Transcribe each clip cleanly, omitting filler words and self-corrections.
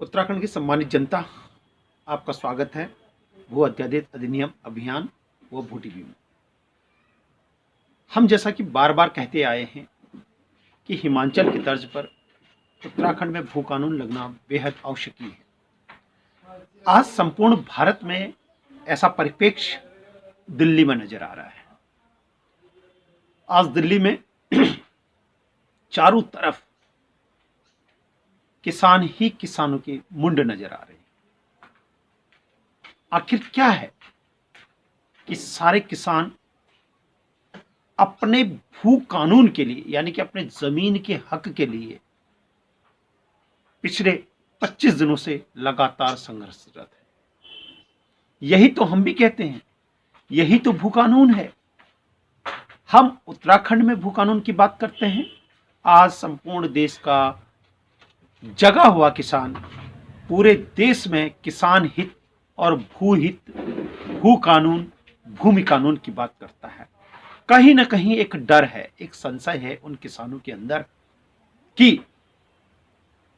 उत्तराखंड की सम्मानित जनता, आपका स्वागत है भू अध्यादेश अधिनियम अभियान व भू टीवी में। हम जैसा कि बार बार कहते आए हैं कि हिमाचल की तर्ज पर उत्तराखंड में भू कानून लगना बेहद आवश्यक है। आज संपूर्ण भारत में ऐसा परिप्रेक्ष्य दिल्ली में नजर आ रहा है। आज दिल्ली में चारों तरफ किसान ही किसानों के मुंड नजर आ रहे हैं। आखिर क्या है कि सारे किसान अपने भू कानून के लिए, यानी कि अपने जमीन के हक के लिए पिछले 25 दिनों से लगातार संघर्षरत है। यही तो हम भी कहते हैं, यही तो भू कानून है। हम उत्तराखंड में भू कानून की बात करते हैं। आज संपूर्ण देश का जगा हुआ किसान पूरे देश में किसान हित और भू हित, भू कानून, भूमि कानून की बात करता है। कहीं ना कहीं एक डर है, एक संशय है उन किसानों के अंदर कि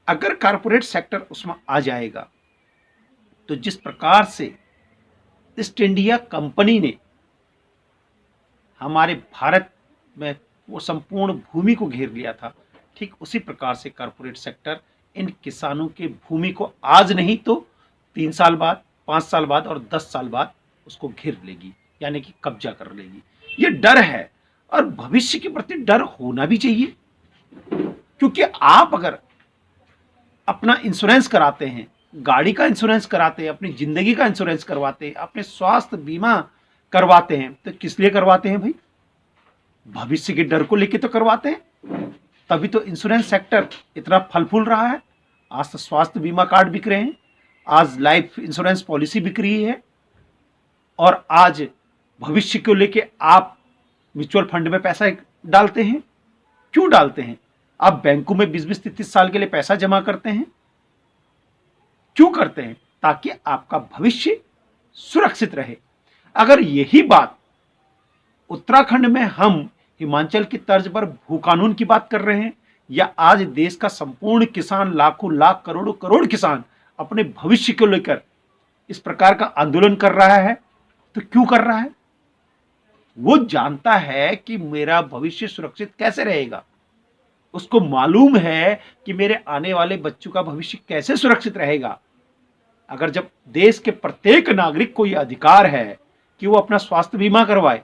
अगर कारपोरेट सेक्टर उसमें आ जाएगा तो जिस प्रकार से ईस्ट इंडिया कंपनी ने हमारे भारत में वो संपूर्ण भूमि को घेर लिया था, ठीक उसी प्रकार से कारपोरेट सेक्टर इन किसानों के भूमि को आज नहीं तो 3 साल बाद, 5 साल बाद और 10 साल बाद उसको घेर लेगी, यानी कि कब्जा कर लेगी। ये डर है और भविष्य के प्रति डर होना भी चाहिए, क्योंकि आप अगर अपना इंश्योरेंस कराते हैं, गाड़ी का इंश्योरेंस कराते हैं, अपनी जिंदगी का इंश्योरेंस करवाते हैं, अपने स्वास्थ्य बीमा करवाते हैं, तो किस लिए करवाते हैं भाई? भविष्य के डर को लेकर तो करवाते हैं। तभी तो इंश्योरेंस सेक्टर इतना फल फूल रहा है। आज तो स्वास्थ्य बीमा कार्ड बिक रहे हैं, आज लाइफ इंश्योरेंस पॉलिसी बिक रही है, और आज भविष्य को लेके आप म्यूचुअल फंड में पैसा डालते हैं। क्यों डालते हैं? आप बैंकों में 20-20, 30 साल के लिए पैसा जमा करते हैं। क्यों करते हैं? ताकि आपका भविष्य सुरक्षित रहे। अगर यही बात उत्तराखंड में हम हिमाचल की तर्ज पर भू कानून की बात कर रहे हैं, या आज देश का संपूर्ण किसान, लाखों लाख करोड़ों करोड़ किसान अपने भविष्य को लेकर इस प्रकार का आंदोलन कर रहा है, तो क्यों कर रहा है? वो जानता है कि मेरा भविष्य सुरक्षित कैसे रहेगा। उसको मालूम है कि मेरे आने वाले बच्चों का भविष्य कैसे सुरक्षित रहेगा। अगर जब देश के प्रत्येक नागरिक को यह अधिकार है कि वो अपना स्वास्थ्य बीमा करवाए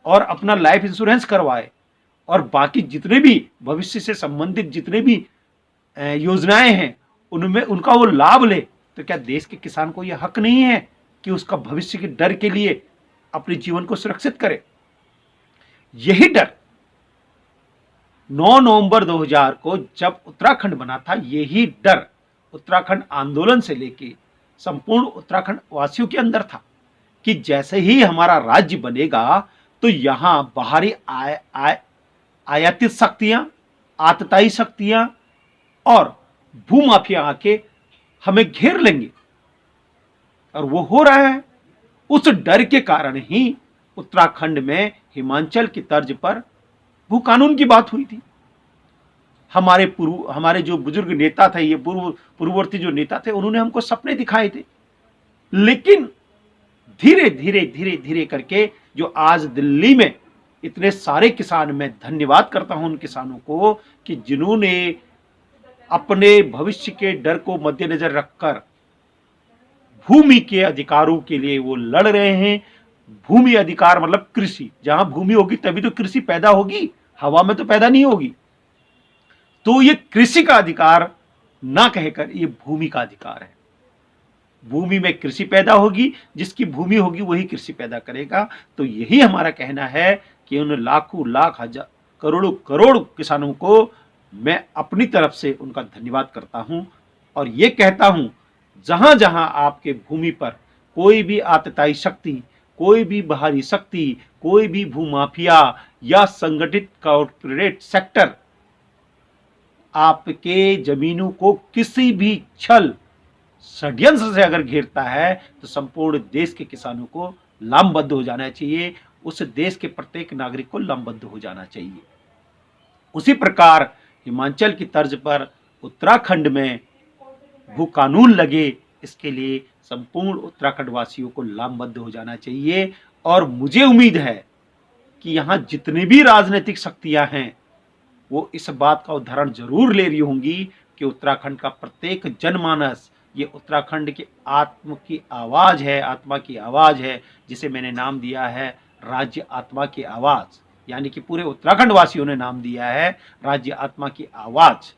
और अपना लाइफ इंश्योरेंस करवाए और बाकी जितने भी भविष्य से संबंधित जितने भी योजनाएं हैं उनमें उनका वो लाभ ले, तो क्या देश के किसान को यह हक नहीं है कि उसका भविष्य के डर के लिए अपने जीवन को सुरक्षित करे? यही डर 9 नवंबर 2000 को जब उत्तराखंड बना था, यही डर उत्तराखंड आंदोलन से लेके संपूर्ण उत्तराखंड वासियों के अंदर था कि जैसे ही हमारा राज्य बनेगा तो यहां बाहरी आयातित शक्तियां, आतताई शक्तियां और भूमाफिया आके हमें घेर लेंगे, और वो हो रहा है। उस डर के कारण ही उत्तराखंड में हिमाचल की तर्ज पर भू कानून की बात हुई थी। हमारे जो बुजुर्ग नेता थे, ये पूर्ववर्ती जो नेता थे, उन्होंने हमको सपने दिखाए थे, लेकिन धीरे धीरे धीरे धीरे करके जो आज दिल्ली में इतने सारे किसान, मैं धन्यवाद करता हूं उन किसानों को कि जिन्होंने अपने भविष्य के डर को मद्देनजर रखकर भूमि के अधिकारों के लिए वो लड़ रहे हैं। भूमि अधिकार मतलब कृषि, जहां भूमि होगी तभी तो कृषि पैदा होगी, हवा में तो पैदा नहीं होगी। तो ये कृषि का अधिकार ना कहकर ये भूमि का अधिकार है। भूमि में कृषि पैदा होगी, जिसकी भूमि होगी वही कृषि पैदा करेगा। तो यही हमारा कहना है कि उन लाखों लाख हजार करोड़ों करोड़ किसानों को मैं अपनी तरफ से उनका धन्यवाद करता हूं, और ये कहता हूं जहां जहां आपके भूमि पर कोई भी आतताई शक्ति, कोई भी बाहरी शक्ति, कोई भी भूमाफिया या संगठित कॉर्पोरेट सेक्टर आपके जमीनों को किसी भी छल षड्यंत्र से अगर घेरता है, तो संपूर्ण देश के किसानों को लामबद्ध हो जाना चाहिए। उस देश के प्रत्येक नागरिक को लामबद्ध हो जाना चाहिए। उसी प्रकार हिमाचल की तर्ज पर उत्तराखंड में भू कानून लगे, इसके लिए संपूर्ण उत्तराखंड वासियों को लामबद्ध हो जाना चाहिए। और मुझे उम्मीद है कि यहाँ जितनी भी राजनीतिक शक्तियां हैं वो इस बात का उदाहरण जरूर ले रही होंगी कि उत्तराखंड का प्रत्येक जनमानस ये उत्तराखंड की आत्मा की आवाज है, आत्मा की आवाज है, जिसे मैंने नाम दिया है राज्य आत्मा की आवाज। यानी कि पूरे उत्तराखंड वासियों ने नाम दिया है राज्य आत्मा की आवाज।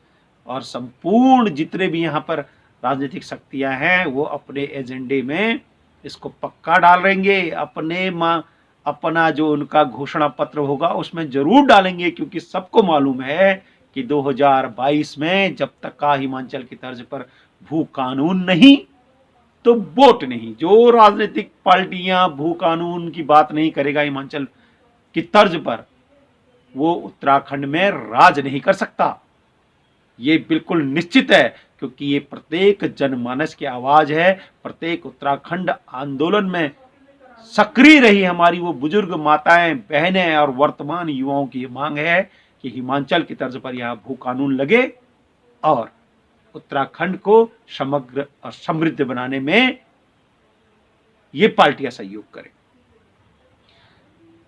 और संपूर्ण जितने भी यहाँ पर राजनीतिक शक्तियां हैं वो अपने एजेंडे में इसको पक्का डालेंगे, अपना जो उनका घोषणा पत्र होगा उसमें जरूर डालेंगे, क्योंकि सबको मालूम है कि 2022 में जब तक का हिमाचल की तर्ज पर भू कानून नहीं तो वोट नहीं। जो राजनीतिक पार्टियां भू कानून की बात नहीं करेगा हिमाचल की तर्ज पर, वो उत्तराखंड में राज नहीं कर सकता। ये बिल्कुल निश्चित है, क्योंकि ये प्रत्येक जनमानस की आवाज है। प्रत्येक उत्तराखंड आंदोलन में सक्रिय रही हमारी वो बुजुर्ग माताएं, बहनें और वर्तमान युवाओं की मांग है कि हिमाचल की तर्ज पर यहां भू कानून लगे और उत्तराखंड को समग्र और समृद्ध बनाने में ये पार्टियां सहयोग करें।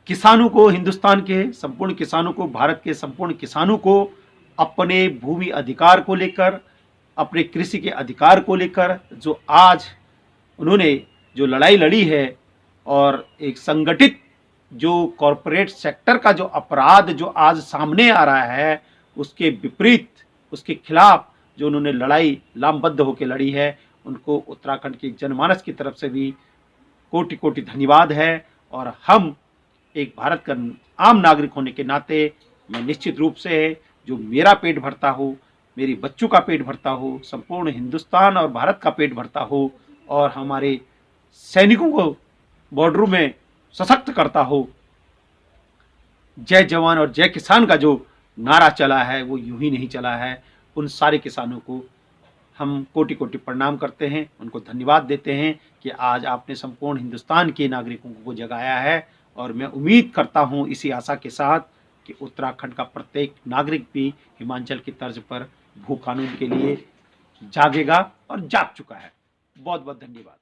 किसानों को, हिंदुस्तान के संपूर्ण किसानों को, भारत के संपूर्ण किसानों को अपने भूमि अधिकार को लेकर, अपने कृषि के अधिकार को लेकर जो आज उन्होंने जो लड़ाई लड़ी है और एक संगठित जो कॉरपोरेट सेक्टर का जो अपराध जो आज सामने आ रहा है उसके विपरीत, उसके खिलाफ जो उन्होंने लड़ाई लामबद्ध होकर लड़ी है, उनको उत्तराखंड के जनमानस की तरफ से भी कोटि कोटि धन्यवाद है। और हम एक भारत का आम नागरिक होने के नाते मैं निश्चित रूप से जो मेरा पेट भरता हो, मेरी बच्चों का पेट भरता हो, संपूर्ण हिंदुस्तान और भारत का पेट भरता हो और हमारे सैनिकों को बॉर्डरों में सशक्त करता हो, जय जवान और जय किसान का जो नारा चला है वो यूं ही नहीं चला है। उन सारे किसानों को हम कोटि कोटि प्रणाम करते हैं, उनको धन्यवाद देते हैं कि आज आपने संपूर्ण हिंदुस्तान के नागरिकों को जगाया है। और मैं उम्मीद करता हूं इसी आशा के साथ कि उत्तराखंड का प्रत्येक नागरिक भी हिमाचल की तर्ज पर भू कानून के लिए जागेगा और जाग चुका है। बहुत बहुत धन्यवाद।